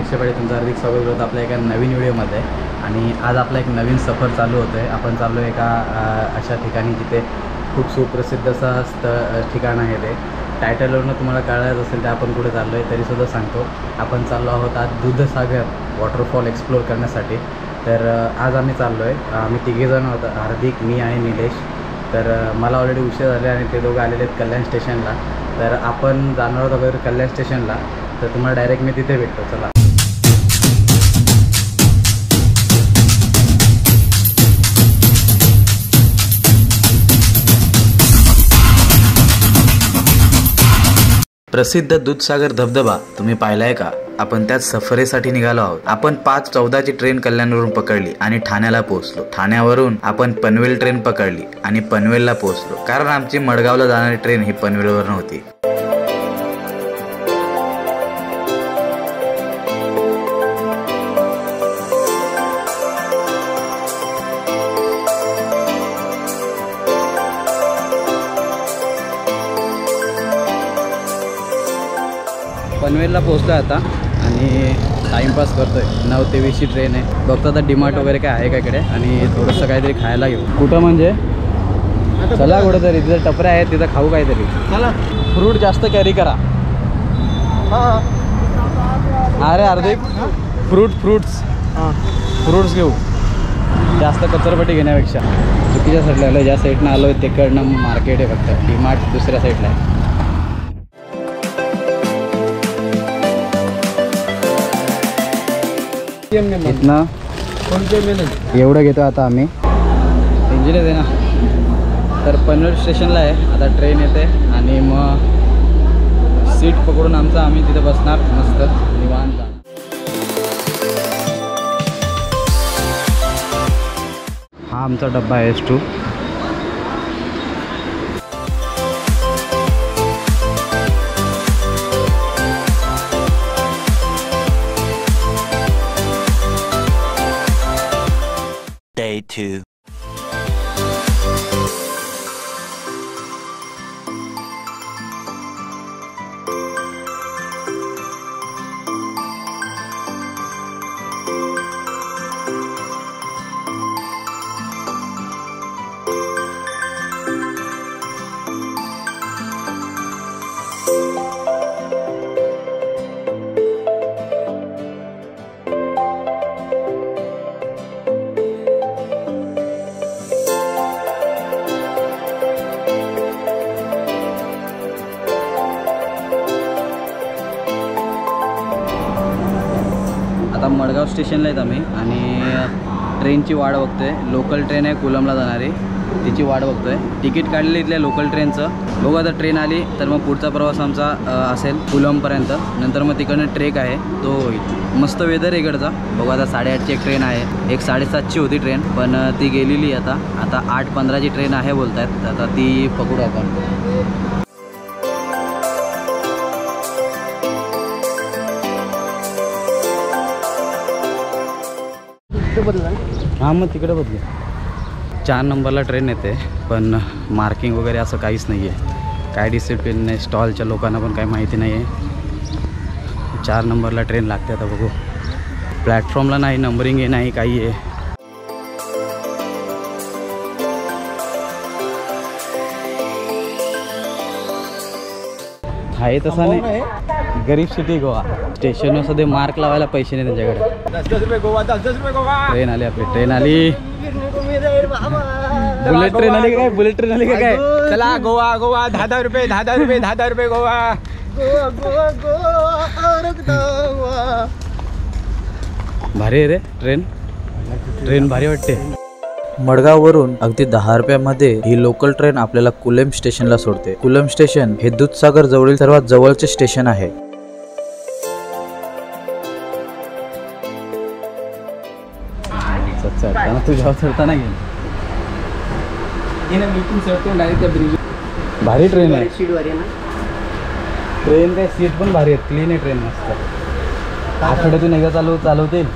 नेक्स्टमध्ये तुमचं हार्दिक स्वागत करतो आपल्या एका नवीन व्हिडिओमध्ये. आणि आज आपला एक नवीन सफर चालू होतं आहे. आपण चाललो एका अशा ठिकाणी जिथे खूप सुप्रसिद्ध असं ठिकाण आहे. ते टायटलवरून तुम्हाला कळायचं असेल तर आपण कुठे चाललो आहे तरीसुद्धा सांगतो. आपण चाललो आहोत आज दूधसागर वॉटरफॉल एक्सप्लोअर करण्यासाठी. तर आज आम्ही चाललो आहे, आम्ही तिघेजण होतो, हार्दिक, मी आणि निलेश. तर मला ऑलरेडी उशीर झाले आणि ते दोघं आलेले आहेत कल्याण स्टेशनला. तर आपण जाणार आहोत अगोदर कल्याण स्टेशनला. तर तुम्हाला डायरेक्ट मी तिथे भेटतो. चला. प्रसिद्ध दूधसागर धबधबा तुम्ही पाहिलाय का? आपण त्यात सफरेसाठी निघालो आहोत. आपण 5:14ची ट्रेन कल्याणवरून पकडली आणि ठाण्याला पोहोचलो. ठाण्यावरून आपण पनवेल ट्रेन पकडली आणि पनवेलला पोहोचलो, कारण आमची मडगावला जाणारी ट्रेन ही पनवेलवर नव्हती. पनवेलला पोहोचलो आता आणि टाईमपास करतो आहे. 9 ते 20ची ट्रेन आहे. बघतो आता डीमार्ट वगैरे काय आहे का इकडे आणि थोडंसं काहीतरी खायला घेऊ. कुठं म्हणजे चला कुठं तरी, तिथं टपऱ्या आहेत, तिथं खाऊ काहीतरी. चला. फ्रूट जास्त कॅरी करा. अरे हार्दिक, फ्रूट्स घेऊ जास्त, कचरपट्टी घेण्यापेक्षा. चुकीच्या साईडला आलो, ज्या साईडनं आलो आहे तिकडनं मार्केट आहे फक्त. डीमार्ट दुसऱ्या साईडला आहे. इथनं एवढं घेतो आता आम्ही. इंजिनियर आहे ना. तर पनवेल स्टेशनला आहे आता ट्रेन येते आणि मग सीट पकडून आम्ही तिथे बसणार मस्त निवांत. हा आमचा डब्बा आहे S2. Day 2. आता मडगाव स्टेशनला आहेत आम्ही आणि ट्रेनची वाट बघतोय. लोकल ट्रेन आहे कुलमला जाणारी, तिची वाट बघतोय. तिकीट काढलेलं इथल्या लोकल ट्रेनचं. बघू आता ट्रेन आली तर मग पुढचा प्रवास आमचा असेल कुलमपर्यंत. नंतर मग तिकडनं ट्रेक आहे तो होईल. मस्त वेदर आहे इकडचा. बघू आता 8:30ची एक ट्रेन आहे. एक 7:30ची होती ट्रेन पण ती गेलेली. आता 8:15ची ट्रेन आहे बोलतायत. आता ती पकडू आपण. हां मग तिकडे बदलू. 4 नंबरला ट्रेन येते पण मार्किंग वगैरे असं काहीच नाही आहे. काय डिसिप्लिन नाही, स्टॉलच्या लोकांना पण काही माहिती नाही आहे. 4 नंबरला ट्रेन लागते. आता बघू. प्लॅटफॉर्मला नाही नंबरिंग आहे, नाही काही आहे. आहे तसा नाही. गरीब सिटी गोवा. स्टेशनवर सध्या मार्क लावायला पैसे नाही त्यांच्याकडे. 10 रुपये गोवा, 10 रुपये गोवा. ट्रेन आली आपली, ट्रेन आली. बुलेट ट्रेन आली काय? बुलेट ट्रेन आली काय? चला गोवा गोवा. 10 रुपये, 10 रुपये, 10 रुपये गोवा. भारी आहे रे ट्रेन. ट्रेन भारी वाटते. मडगाववरून अगदी 10 रुपयामध्ये ही लोकल ट्रेन आपल्याला कुलम स्टेशनला सोडते. कुलम स्टेशन हे दूधसागर जवळील सर्वात जवळचे स्टेशन आहे. तुझ्या चढताना घेऊन भारी ट्रेन आहे. ट्रेन काय सीट पण भारी आहेत. क्लीन आहे ट्रेन मस्त. आठवड्यातून एकदा चालवतील.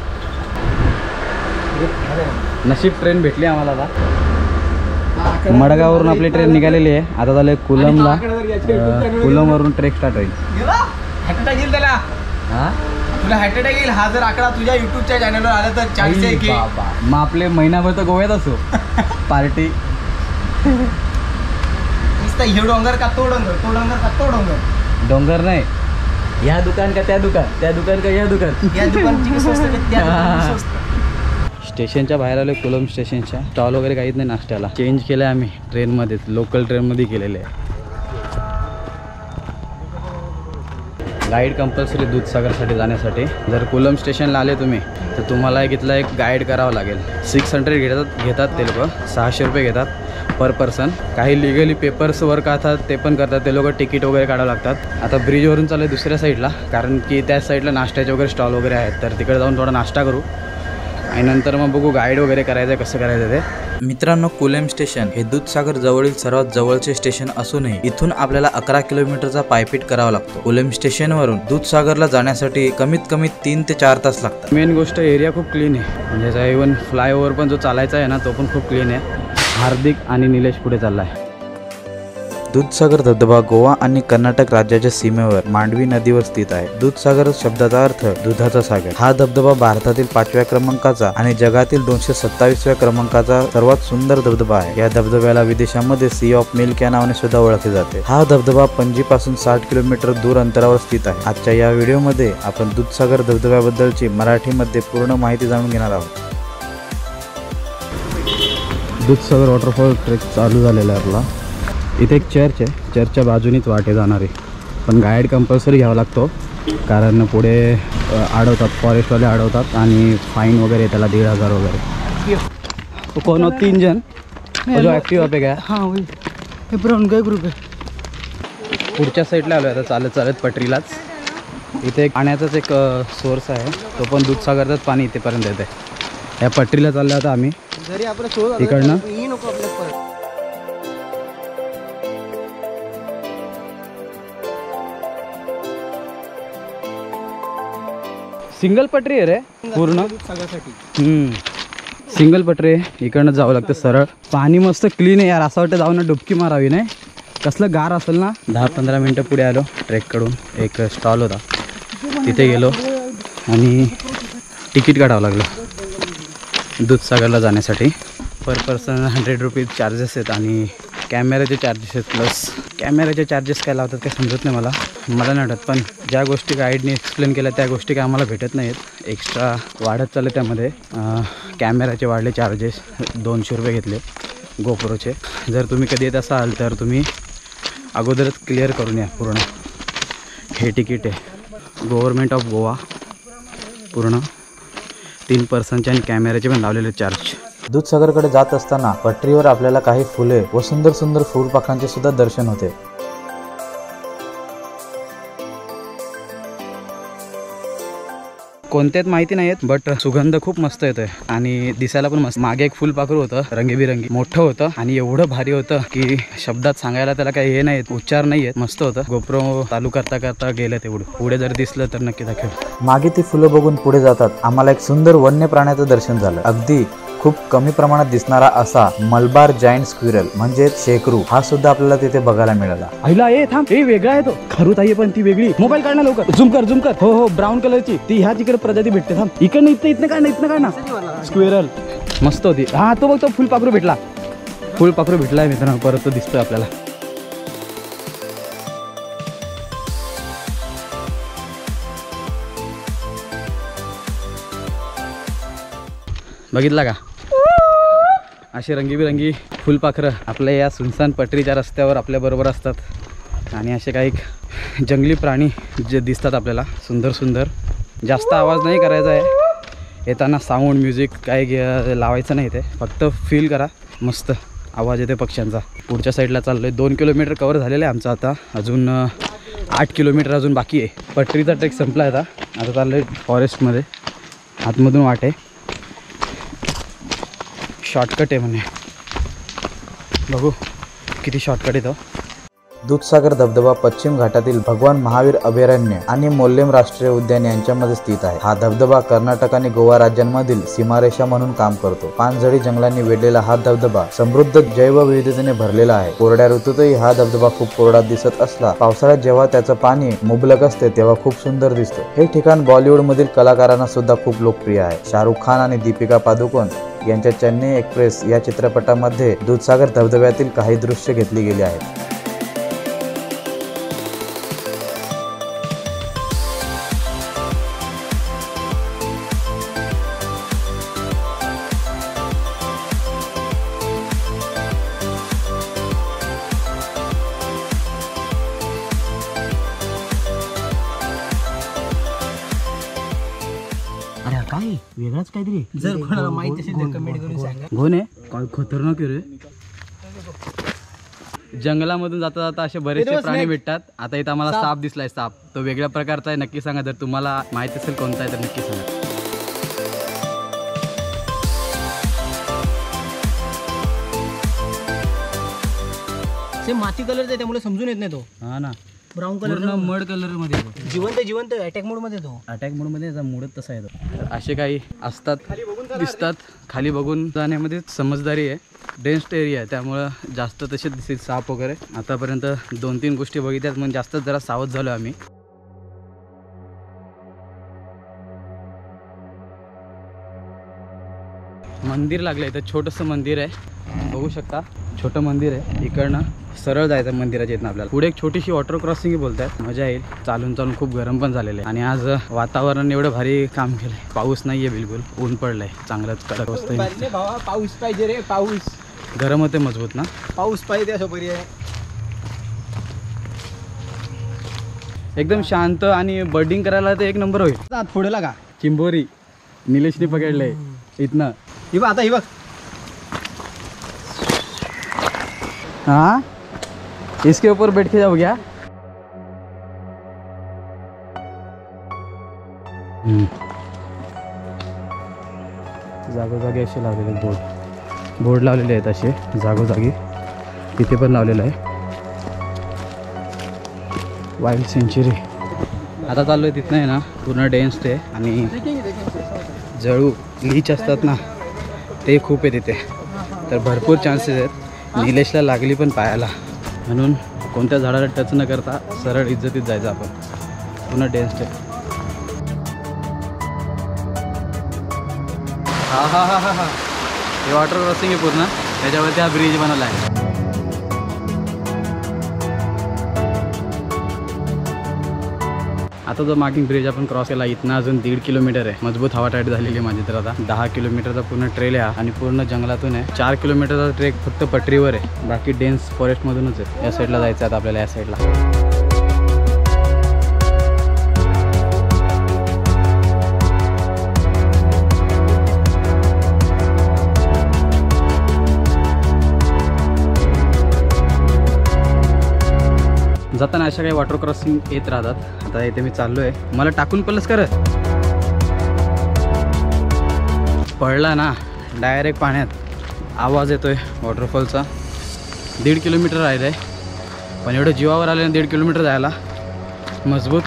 नशीब ट्रेन भेटली आम्हाला. आता मडगाववरून आपली ट्रेन निघालेली आहे. आता झालं कुलमला. कुलमवरून ट्रेक स्टार्ट होईल. हां तुला हार्ट अटॅक येईल हा जर आकडा तुझ्या युट्यूबच्या चॅनलवर आला तर 40 आई के बाबा, मग आपले महिनाभर तर गोव्यात असो पार्टी. नुसतं हे डोंगर का तो डोंगर, तो डोंगर का तो डोंगर. डोंगर नाही, ह्या दुकान का त्या दुकान, त्या दुकान का ह्या दुकान. या दुकानची स्वस्त का त्या दुकानची स्वस्त. स्टेशनच्या बाहेर आलो, कोलम स्टेशनच्या. स्टॉल वगैरे काहीच नाही नाश्त्याला. चेंज केलं आहे आम्ही ट्रेनमध्येच, लोकल ट्रेनमध्ये केलेले आहे. गाईड कंपल्सरी दूधसागरसाठी जाण्यासाठी. जर कोलम स्टेशनला आले तुम्ही तर तुम्हाला इथलं एक गाईड करावं लागेल. 600 घेतात ते लोक, 600 रुपये घेतात पर पर्सन. काही लिगली पेपर्स वर्क असतात ते पण करतात ते लोक, तिकीट वगैरे काढावं लागतात. आता ब्रिजवरून चालू आहे दुसऱ्या साईडला, कारण की त्या साईडला नाश्त्याचे वगैरे स्टॉल वगैरे आहेत, तर तिकडे जाऊन थोडा नाश्ता करू आणि नंतर मग बघू गाईड वगैरे करायचं आहे, कसं करायचं ते. मित्रांनो, कोलेम स्टेशन हे दूधसागर जवळील सर्वात जवळचे स्टेशन असूनही इथून आपल्याला 11 किलोमीटरचा पायपीट करावा लागतो. कोलेम स्टेशनवरून दूधसागरला जाण्यासाठी कमीत कमी 3 ते 4 तास लागतात. मेन गोष्ट एरिया खूप क्लीन आहे, म्हणजे इवन फ्लायओव्हर पण जो चालायचा आहे ना तो पण खूप क्लीन आहे. हार्दिक आणि निलेश पुढे चालला आहे. दूधसागर धबधबा गोवा आणि कर्नाटक राज्याच्या सीमेवर मांडवी नदीवर स्थित आहे. दूधसागर शब्दाचा अर्थ दुधाचा सागर. हा धबधबा भारतातील 5व्या क्रमांकाचा आणि जगातील 227व्या क्रमांकाचा सर्वात सुंदर धबधबा आहे. या धबधब्याला विदेशामध्ये सी ऑफ मिल्क या नावाने सुद्धा ओळखले जाते. हा धबधबा पणजी पासून 60 किलोमीटर दूर अंतरावर स्थित आहे. आजच्या या व्हिडिओमध्ये आपण दूधसागर धबधब्याबद्दलची मराठीमध्ये पूर्ण माहिती जाणून घेणार आहोत. दूधसागर वॉटरफॉल ट्रेक चालू झालेला आहे आपला. इथे एक चर्च आहे, चर्चच्या बाजूनीच वाटे जाणारी, पण गाईड कंपल्सरी घ्यावा लागतो कारण पुढे अडवतात, फॉरेस्टवाले अडवतात आणि फाईन वगैरे त्याला 1,500 वगैरे. तो कोण हो 3 जण जो ॲक्टिव्ह पे गया. हां वही हे ब्राउन काय ग्रुप आहे. पुढच्या साईडला आलो आहे आता चालत चालत पटरीलाच. इथे एक पाण्याचाच एक सोर्स आहे, तो पण दूधसागरचंच पाणी इथेपर्यंत येते. या पटरीला चाललो आता आम्ही जरी आपण शोध इकडनं. ही नको आपल्या परत. सिंगल पटरी आहे रे पूर्ण. सगळ्यासाठी सिंगल पटरी आहे, इकडनं जावं लागतं सरळ. पाणी मस्त क्लीन आहे यार, असं वाटतं जाऊन ना डुबकी मारावी. नाही कसलं गार असेल ना. 10-15 मिनटं पुढे आलो ट्रेककडून. एक स्टॉल होता तिथे गेलो आणि तिकीट काढावं लागलं दूधसागरला जाण्यासाठी. पर पर्सन 100 रुपीज चार्जेस आहेत आणि कॅमेऱ्याचे चार्जेस आहेत. प्लस कॅमेऱ्याचे चार्जेस काय लावतात काय समजत नाही मला नाही वाटत, पण ज्या गोष्टी गाईडने एक्सप्लेन केल्या त्या गोष्टी काय आम्हाला भेटत नाहीत. एक्स्ट्रा वाढत चालले त्यामध्ये. कॅमेऱ्याचे वाढले चार्जेस, 200 रुपये घेतले गोप्रोचे. जर तुम्ही कधी येत असाल तर तुम्ही अगोदरच क्लिअर करून या पूर्ण. हे तिकीट आहे गव्हर्मेंट ऑफ गोवा पूर्ण. 3 पर्सनचे आणि कॅमेऱ्याचे पण लावलेले चार्ज. दूधसागरकडे जात असताना पटरीवर आपल्याला काही फुले व सुंदर सुंदर फुलपाखरांचे सुद्धा दर्शन होते. कोणत्याच माहिती नाही आहेत, बट सुगंध खूप मस्त येतोय आणि दिसायला पण मस्त. मागे एक फुलपाखरू होतं रंगीबिरंगी, मोठं होतं आणि एवढं भारी होतं की शब्दात सांगायला त्याला काही हे नाहीत, उच्चार नाही आहेत. मस्त होतं. गोप्रो चालू करता करता गेलं तेवढं. पुढे जर दिसलं तर नक्की दाखव. मागे ती फुलं बघून पुढे जातात आम्हाला एक सुंदर वन्य प्राण्याचं दर्शन झालं. अगदी खूप कमी प्रमाणात दिसणारा असा मलबार जायंट स्क्विरल म्हणजे शेकरू हा सुद्धा आपल्याला तिथे बघायला मिळाला. आईला ए थांब, ए वेगळा आहे तो. खरूत आहे पण ती वेगळी. मोबाईल काढ ना लवकर. झूम कर झूम कर. हो हो ब्राऊन कलरची ती. ह्या तिकडे प्रजाती भेटते. थांब इकडनं इथनं काढ ना स्क्विरल. मस्त होती. हा तो बघ, तो फुलपाखरू भेटला. फुलपाखरू भेटलाय मित्रांनो, परत तो दिसतोय आपल्याला. बघितला का, असे रंगीबिरंगी फुलपाखरं आपल्या या सुनसान पटरीच्या रस्त्यावर आपल्याबरोबर असतात. आणि असे काही जंगली प्राणी जे दिसतात आपल्याला सुंदर सुंदर. जास्त आवाज नाही करायचा आहे येताना. साऊंड म्युझिक काही लावायचं नाही, ते फक्त फील करा. मस्त आवाज येते पक्ष्यांचा. पुढच्या साईडला चाललो आहे. 2 किलोमीटर कवर झालेलं आहे आमचं आता. अजून 8 किलोमीटर अजून बाकी आहे. पटरीचा ट्रेक संपला आहे आता चाललो आहे फॉरेस्टमध्ये. आतमधून वाट आहे, शॉर्टकट आहे म्हणे. बघू किती शॉर्टकट येतो. दूधसागर धबधबा पश्चिम घाटातील भगवान महावीर अभयारण्य आणि मोल्लेम राष्ट्रीय उद्यान यांच्यामध्ये स्थित आहे. हा धबधबा कर्नाटक आणि गोवा राज्यांमधील सीमारेषा म्हणून काम करतो. पानझडी जंगलांनी वेढलेला हा धबधबा समृद्ध जैवविविधतेने भरलेला आहे. कोरड्या ऋतूतही हा धबधबा खूप कोरडा दिसत असला, पावसाळ्यात जेव्हा त्याचं पाणी मुबलक असते तेव्हा खूप सुंदर दिसतो. हे ठिकाण बॉलिवूड मधील कलाकारांना सुद्धा खूप लोकप्रिय आहे. शाहरुख खान आणि दीपिका पादुकोण यांच्या चेन्नई एक्सप्रेस या चित्रपटामध्ये दूधसागर धबधब्यातील काही दृश्य घेतली गेली आहेत. अरे काय वेगळाच काहीतरी, जर कोणाला माहिती असेल तर कमेंट करून सांगा. घोण आहे काय खतरनाक आहे रे. जंगलामधून जाता जाता असे बरेचसे प्राणी भेटतात. आता इथं आम्हाला साप दिसलाय. साप तो वेगळ्या प्रकारचा आहे. नक्की सांगा, जर तुम्हाला माहिती असेल कोणता आहे तर नक्की सांगा. सेम माती कलरचा आहे त्यामुळे समजून येत नाही तो. हा ना, ब्राऊन कलर पूर्ण मड कलर मध्ये येतो. जिवंत अटॅक मोड मध्ये तो. अटॅक मोड मध्ये मूडच तसा येतो. तर असे काही असतात, दिसतात. खाली बघून जाण्यामध्ये समजदारी आहे. डेन्स्ड एरिया आहे त्यामुळं जास्त तसे दिसतील साप वगैरे. आतापर्यंत 2-3 गोष्टी बघितल्यात म्हणून जास्त जरा सावध झालो आम्ही. मंदिर लागलं इथं, छोटंसं मंदिर आहे बघू शकता. छोटं मंदिर आहे. इकडनं सरळ जायचं मंदिराच्या इथनं आपल्याला. पुढे एक छोटीशी वॉटर क्रॉसिंग बोलतात. मजा येईल. चालून चालून खूप गरम पण झालेलं आहे. आणि आज वातावरण एवढं भारी काम केलंय. पाऊस नाहीये बिलकुल, ऊन पडलंय चांगलंच कडक असतं. पाऊस पाहिजे रे, पाऊस. गरम होते मजबूत ना. पाऊस पाहिजे असं पर्याय. एकदम शांत आणि बर्डिंग करायला तर एक नंबर होईल. पुढे लागा. चिंबोरी निलेशने पकडलंय इथनं. ही बघ आता, ही बघ. हाँ, इसके ऊपर बैठ के जाओ क्या? जागोजागी असे लावलेले बोर्ड लावलेले आहेत असे जागोजागी. तिथे पण लावलेलं आहे वाईल्ड सेंचुरी. आता चालू आहे तिथनं आहे ना, पूर्ण डेन्स ते. आणि जळू लीच असतात ना, ते खूप आहे तिथे. तर भरपूर चान्सेस आहेत. निलेशला लागली पण पायाला, म्हणून कोणत्या झाडाला टच न करता सरळ इज्जतीत जायचं आपण. पूर्ण डेन्स आहे. हा हा हा हा हा, हे वॉटर क्रॉसिंग आहे पूर्ण. त्याच्यावरती हा ब्रिज बनवला आहे. आता जो मागील ब्रिज आपण क्रॉस केला, इथनं अजून 1.5 किलोमीटर आहे. मजबूत हवा टाईट झालेली आहे माझी. तर आता 10 किलोमीटरचा पूर्ण ट्रेल आहे आणि पूर्ण जंगलातून आहे. 4 किलोमीटरचा ट्रेक फक्त पटरीवर आहे, बाकी डेन्स फॉरेस्टमधूनच आहे. या साईडला जायचं आता आपल्याला, या साईडला. जाताना अशा काही वॉटर क्रॉसिंग येत राहतात. आता इथे मी चाललो आहे. मला टाकून पडलंच कर, पडला ना डायरेक्ट पाण्यात. आवाज येतोय वॉटरफॉलचा. 1.5 किलोमीटर राहिलं आहे, पण एवढं जीवावर आलं ना 1.5 किलोमीटर जायला. मजबूत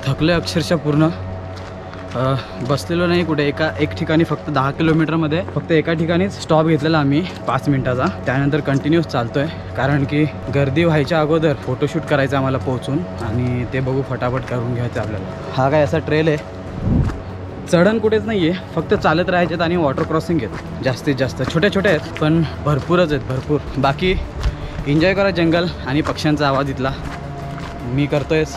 थकले अक्षरशः पूर्ण. बसलेलो नाही कुठे. एक ठिकाणी फक्त 10 किलोमीटरमध्ये फक्त एका ठिकाणीच स्टॉप घेतलेला आम्ही 5 मिनिटाचा. त्यानंतर कंटिन्यूस चालतोय, कारण की गर्दी व्हायच्या अगोदर फोटोशूट करायचं आम्हाला पोहोचून. आणि ते बघू फटाफट करून घ्यायचं आपल्याला. हा काय असा ट्रेल आहे, चढण कुठेच नाही आहे, फक्त चालत राहायचे आणि वॉटर क्रॉसिंग आहेत जास्तीत जास्त. छोटे छोटे आहेत पण भरपूरच आहेत, भरपूर. बाकी एन्जॉय करा जंगल आणि पक्ष्यांचा आवाज इथला. मी करतोयच.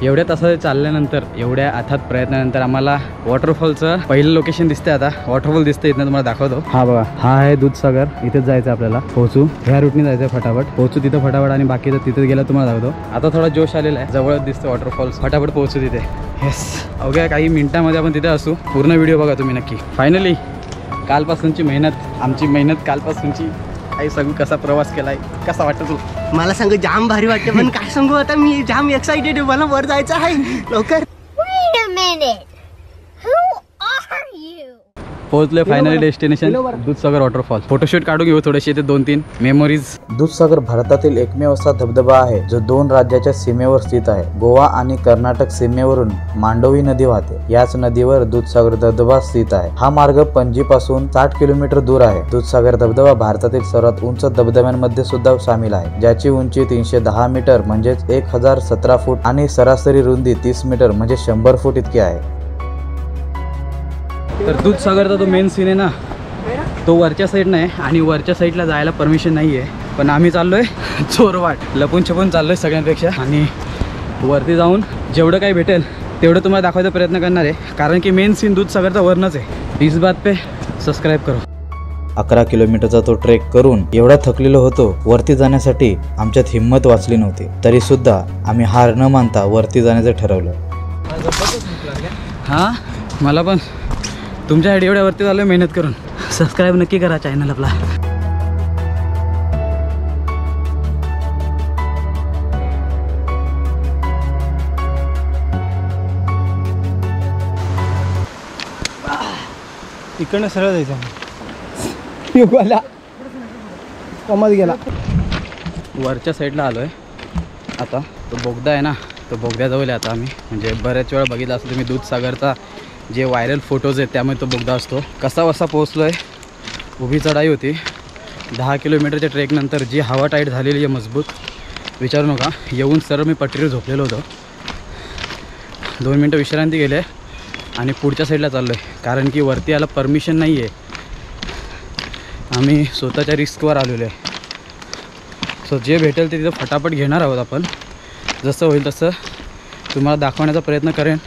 एवढ्या तासात चालल्यानंतर, एवढ्या अथात प्रयत्नानंतर आम्हाला वॉटरफॉलचं पहिलं लोकेशन दिसतंय. आता वॉटरफॉल दिसतंय इथनं, तुम्हाला दाखवतो. हा बघा, हा आहे दूधसागर. इथेच जायचं आपल्याला. पोहोचू ह्या रूटने जायचं फटाफट. पोहोचू तिथं फटाफट आणि बाकीचं तिथं गेलं तुम्हाला दाखवतो. आता थोडा जोश आलेला आहे, जवळच दिसतं वॉटरफॉल. फटाफट पोहोचू तिथे. येस, अवघ्या काही मिनिटांमध्ये आपण तिथे असू. पूर्ण व्हिडिओ बघा तुम्ही नक्की. फायनली कालपासूनची मेहनत, आमची मेहनत कालपासूनची. काही सांगू कसा प्रवास केलाय, कसा वाटतं तुला? मला सांग, जाम भारी वाटते. पण काय सांगू आता, मी जाम एक्साइटेड आहे. मला वर जायचं आहे लवकर. Wait a minute. Who are you? पोहोचलोय finally destination Dudhsagar waterfall. Photoshoot काढून घेऊ थोडेसे ते 2-3 मेमोरीज. दूधसागर भारतातील एकमेव असा धबधबा आहे जो 2 राज्याच्या सीमेवर स्थित आहे. गोवा आणि कर्नाटक सीमेवरून मांडोवी नदी वाहते. याच नदीवर दूधसागर धबधबा स्थित आहे. हा मार्ग पणजी पासून 60 किलोमीटर दूर आहे. दूधसागर धबधबा भारतातील सर्वात उंच धबधब्यांमध्ये सुद्धा सामील आहे, ज्याची उंची 310 मीटर म्हणजेच 1017 फूट आणि सरासरी रुंदी 30 मीटर म्हणजे 100 फूट इतकी आहे. तर दूधसागरचा तो मेन सीन आहे ना, तो वरच्या साईडनं आहे आणि वरच्या साईडला जायला परमिशन नाही आहे. पण आम्ही चाललोय चोरवाट, लपून छपून चाललोय सगळ्यांपेक्षा. आणि वरती जाऊन जेवढं काही भेटेल तेवढं तुम्हाला दाखवायचा प्रयत्न करणार आहे, कारण की मेन सीन दूधसागरचा वरनच आहे. इस बात पे सबस्क्राईब करो. 11 किलोमीटरचा तो ट्रेक करून एवढा थकलेलो होतो, वरती जाण्यासाठी आमच्यात हिंमत वाचली नव्हती. तरी सुद्धा आम्ही हार न मानता वरती जाण्याचं ठरवलं. हां, मला पण तुमच्यासाठी एवढ्या वरती झालं मेहनत करून. सबस्क्राईब नक्की करा चॅनल आपला. इकडनं सरळ जायचं. युगाला कमत गेला. वरच्या साईडला आलो आहे आता. तो बोगदा आहे ना, तो बोगद्याजवळ आहे आता आम्ही. म्हणजे बऱ्याच वेळा बघितला असं तुम्ही दूधसागरचा जे व्हायरल फोटोज आहेत त्यामुळे तो बोगदा असतो. कसा वसा पोहोचलो आहे. उभी चढाई होती. 10 किलोमीटरच्या ट्रेकनंतर जी हवा टाईट झालेली आहे मजबूत, विचारू नका. येऊन सरळ मी पटरीवर झोपलेलो होतो. 2 मिनटं विश्रांती गेले आणि पुढच्या साईडला चाललो आहे, कारण की वरती यायला परमिशन नाही आहे. आम्ही स्वतःच्या रिस्कवर आलेलो आहे. सो जे भेटेल ते तिथं फटाफट घेणार आहोत आपण. जसं होईल तसं तुम्हाला दाखवण्याचा प्रयत्न करेन.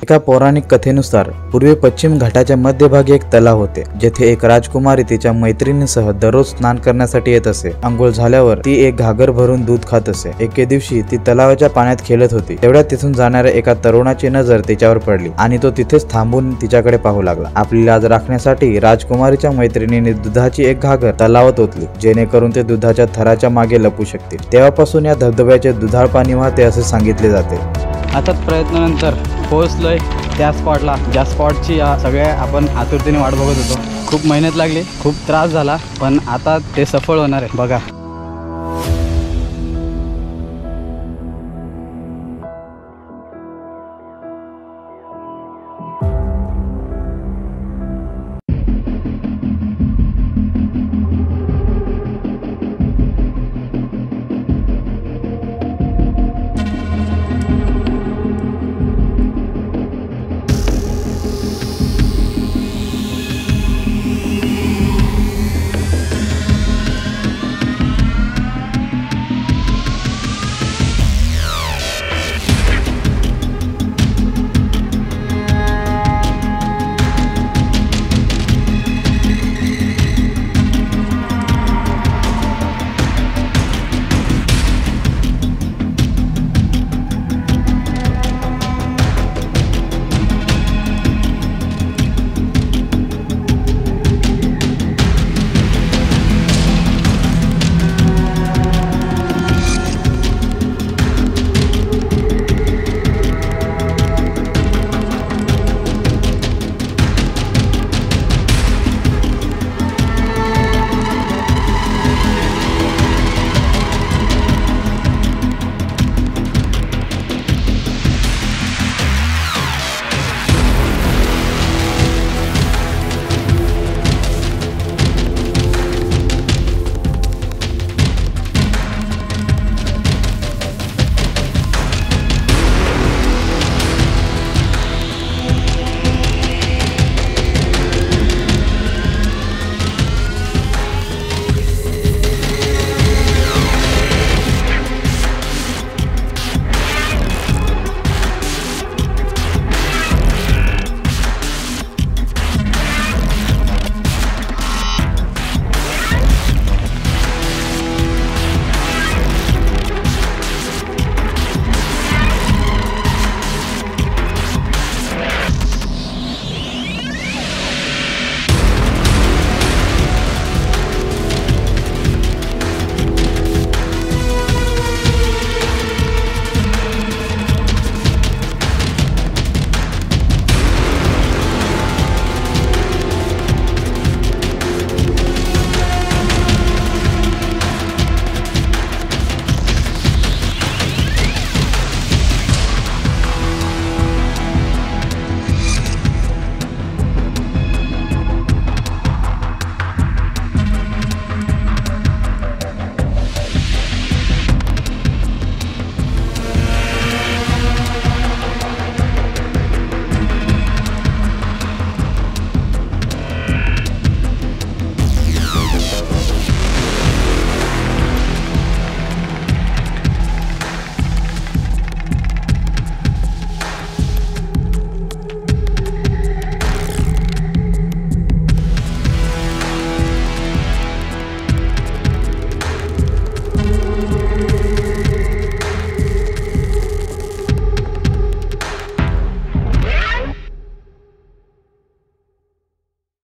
एका पौराणिक कथेनुसार पूर्वी पश्चिम घाटाच्या मध्यभागी एक तलाव होते, जेथे एक राजकुमारी तिच्या मैत्रिणीसह दररोज स्नान करण्यासाठी येत असे. अंघोळ झाल्यावर ती एक घागर भरून दूध खात असे. एके दिवशी ती तलावाच्या पाण्यात खेळत होती. तेवढ्यात तिथून जाणाऱ्या एका तरुणाची नजर तिच्यावर पडली आणि तो तिथेच थांबून तिच्याकडे पाहू लागला. आपली लाज राखण्यासाठी राजकुमारीच्या मैत्रिणीने दुधाची एक घागर तलावात ओतली, जेणेकरून ते दुधाच्या थराच्या मागे लपू शकतील. तेव्हापासून या धबधब्याचे दुधाळ पाणी वाहते असे सांगितले जाते. आता प्रयत्नानंतर पोहोचलोय त्या स्पॉटला, ज्या स्पॉटची सगळ्या आपण आतुरतेने वाट बघत होतो. खूप मेहनत लागली, खूप त्रास झाला, पण आता ते सफळ होणार आहे. बघा,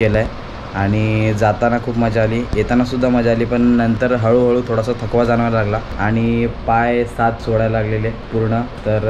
केलं आहे आणि जाताना खूप मजा आली, येताना सुद्धा मजा आली, पण नंतर हळूहळू थोडासा थकवा जाणवायला लागला आणि पाय साथ सोडायला लागलेले पूर्ण. तर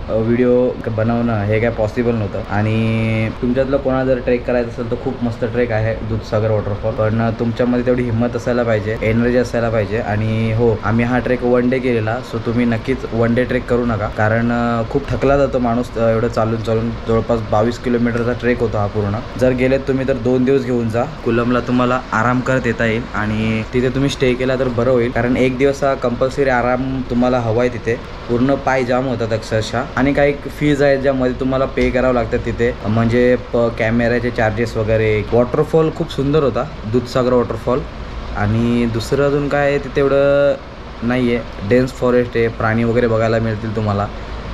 व्हिडिओ बनवणं हे काय पॉसिबल नव्हतं. आणि तुमच्यातलं कोणाला जर ट्रेक करायचं असेल तर खूप मस्त ट्रेक आहे दूधसागर वॉटरफॉल, पण तुमच्यामध्ये तेवढी हिंमत असायला पाहिजे, एनर्जी असायला पाहिजे. आणि हो, आम्ही हा ट्रेक 1 डे केलेला, सो तुम्ही नक्कीच 1 डे ट्रेक करू नका, कारण खूप थकला जातो माणूस एवढं चालून चालून. जवळपास 22 किलोमीटरचा ट्रेक होता हा पूर्ण. जर गेलेत तुम्ही तर 2 दिवस घेऊन जा. कुलमला तुम्हाला आराम करत येता येईल आणि तिथे तुम्ही स्टे केला तर बरं होईल, कारण 1 दिवस हा कंपल्सरी आराम तुम्हाला हवा आहे. तिथे पूर्ण पाय जाम होतात अक्षरशः. आणि काही फीज आहेत ज्यामध्ये तुम्हाला पे करावं लागतात तिथे, म्हणजे कॅमेऱ्याचे चार्जेस वगैरे. वॉटरफॉल खूप सुंदर होता दूधसागर वॉटरफॉल. आणि दुसरं अजून काय तिथे एवढं नाही आहे, डेन्स फॉरेस्ट आहे, प्राणी वगैरे बघायला मिळतील तुम्हाला,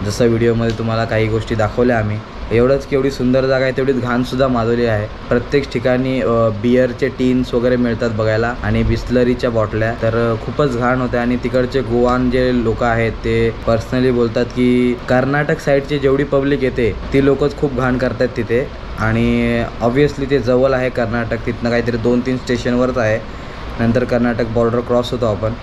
जसं व्हिडिओमध्ये तुम्हाला काही गोष्टी दाखवल्या आम्ही. एवढंच की एवढी सुंदर जागा आहे तेवढीच घाणसुद्धा माजवली आहे. प्रत्येक ठिकाणी बिअरचे टीन्स वगैरे मिळतात बघायला आणि बिस्लरीच्या बॉटल्या, तर खूपच घाण होते. आणि तिकडचे गोवान जे लोक आहेत ते पर्सनली बोलतात की कर्नाटक साईडची जेवढी पब्लिक येते ती लोकच खूप घाण करतात तिथे. आणि ऑब्व्हियसली ते जवळ आहे कर्नाटक, तिथनं काहीतरी 2-3 स्टेशनवरच आहे, नंतर कर्नाटक बॉर्डर क्रॉस होतो आपण.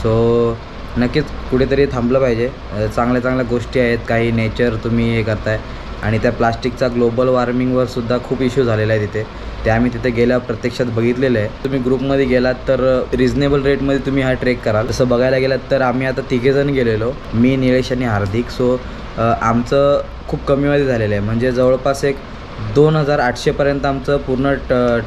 सो नक्कीच कुठेतरी थांबलं पाहिजे. चांगल्या चांगल्या गोष्टी आहेत, काही नेचर तुम्ही हे करताय. आणि त्या प्लास्टिकचा ग्लोबल वॉर्मिंगवर सुद्धा खूप इश्यू झालेला आहे तिथे, ते आम्ही तिथे गेल्यावर प्रत्यक्षात बघितलेलं आहे. तुम्ही ग्रुपमध्ये गेलात तर रिजनेबल रेटमध्ये तुम्ही हा ट्रेक कराल. तसं बघायला गेलात तर आम्ही आता 3 जण गेलेलो, मी, निलेश आणि हार्दिक. सो आमचं खूप कमीमध्ये झालेलं आहे, म्हणजे जवळपास एक 2800पर्यंत आमचं पूर्ण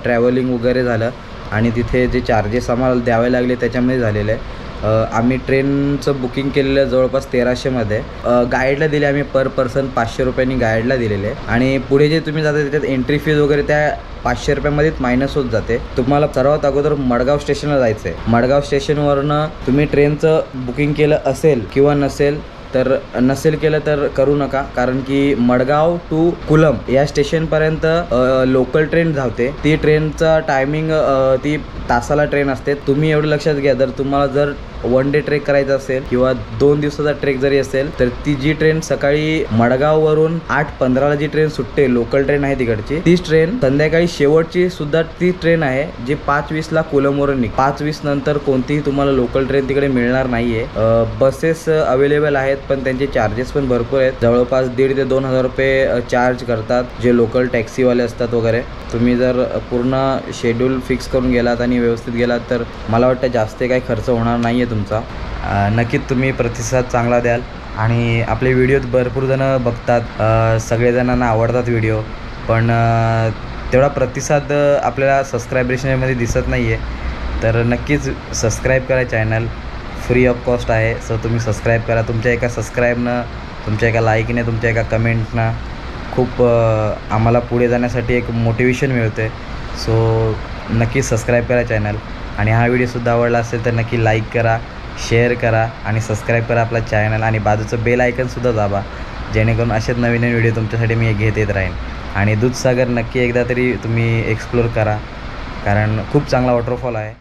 ट्रॅव्हलिंग वगैरे झालं. आणि तिथे जे चार्जेस आम्हाला द्यावे लागले त्याच्यामध्ये झालेलं आहे. आम्ही ट्रेनचं बुकिंग केलेलं जवळपास 1300मध्ये. गाईडला दिले आम्ही पर पर्सन 500 रुपयांनी गाईडला दिलेले. आणि पुढे जे तुम्ही जाता त्याच्यात एंट्री फीज वगैरे त्या 500 रुपयामध्येच मायनस होत जाते. तुम्हाला सर्वात अगोदर मडगाव स्टेशनला जायचं आहे. मडगाव स्टेशनवरनं तुम्ही ट्रेनचं बुकिंग केलं असेल किंवा नसेल तर केलं तर करू नका, कारण की मडगाव टू कुलम या स्टेशनपर्यंत लोकल ट्रेन धावते. ती ट्रेनचा टायमिंग ती तासाला ट्रेन असते. तुम्ही एवढं लक्षात घ्या, जर तुम्हाला 1 डे ट्रेक करायचा असेल किंवा 2 दिवसाचा ट्रेक जरी असेल तर ती जी ट्रेन सकाळी मडगाववरून 8:15ला जी ट्रेन सुटते, लोकल ट्रेन आहे तिकडची, तीच ट्रेन संध्याकाळी शेवटची सुद्धा ती ट्रेन आहे जी 5:20ला कुलमवरून निघते. 5:20 नंतर कोणतीही तुम्हाला लोकल ट्रेन तिकडे मिळणार नाहीये. बसेस अवेलेबल आहेत पण त्यांचे चार्जेस पण भरपूर आहेत, जवळपास 1,500 ते 2,000 रुपये चार्ज करतात जे लोकल टॅक्सीवाले असतात वगैरे. तुम्ही जर पूर्ण शेड्यूल फिक्स करून गेलात आणि व्यवस्थित गेलात तर मला वाटतं जास्त काही खर्च होणार नाही आहे तुमचा. नक्कीच तुम्ही प्रतिसाद चांगला द्याल. आणि आपले व्हिडिओ भरपूर जणं बघतात, सगळेजणांना आवडतात व्हिडिओ, पण तेवढा प्रतिसाद आपल्याला सबस्क्रायबरेशनमध्ये दिसत नाही आहे. तर नक्कीच सबस्क्राईब करा, चॅनल फ्री ऑफ कॉस्ट आहे. सो तुम्ही सबस्क्राईब करा. तुमच्या एका सबस्क्राईबनं, तुमच्या एका लाईकने, तुमच्या एका कमेंटनं खूप आम्हाला पुढे जाण्यासाठी एक मोटिवेशन मिळते. सो नक्की सबस्क्राईब करा चॅनल. आणि हा व्हिडिओसुद्धा आवडला असेल तर नक्की लाईक करा, शेअर करा आणि सबस्क्राईब करा आपला चॅनल. आणि बाजूचं बेल आयकनसुद्धा दाबा, जेणेकरून असेच नवीन नवीन व्हिडिओ तुमच्यासाठी मी घेत येत राहीन. आणि दूधसागर नक्की एकदा तरी तुम्ही एक्सप्लोर करा, कारण खूप चांगला वॉटरफॉल आहे.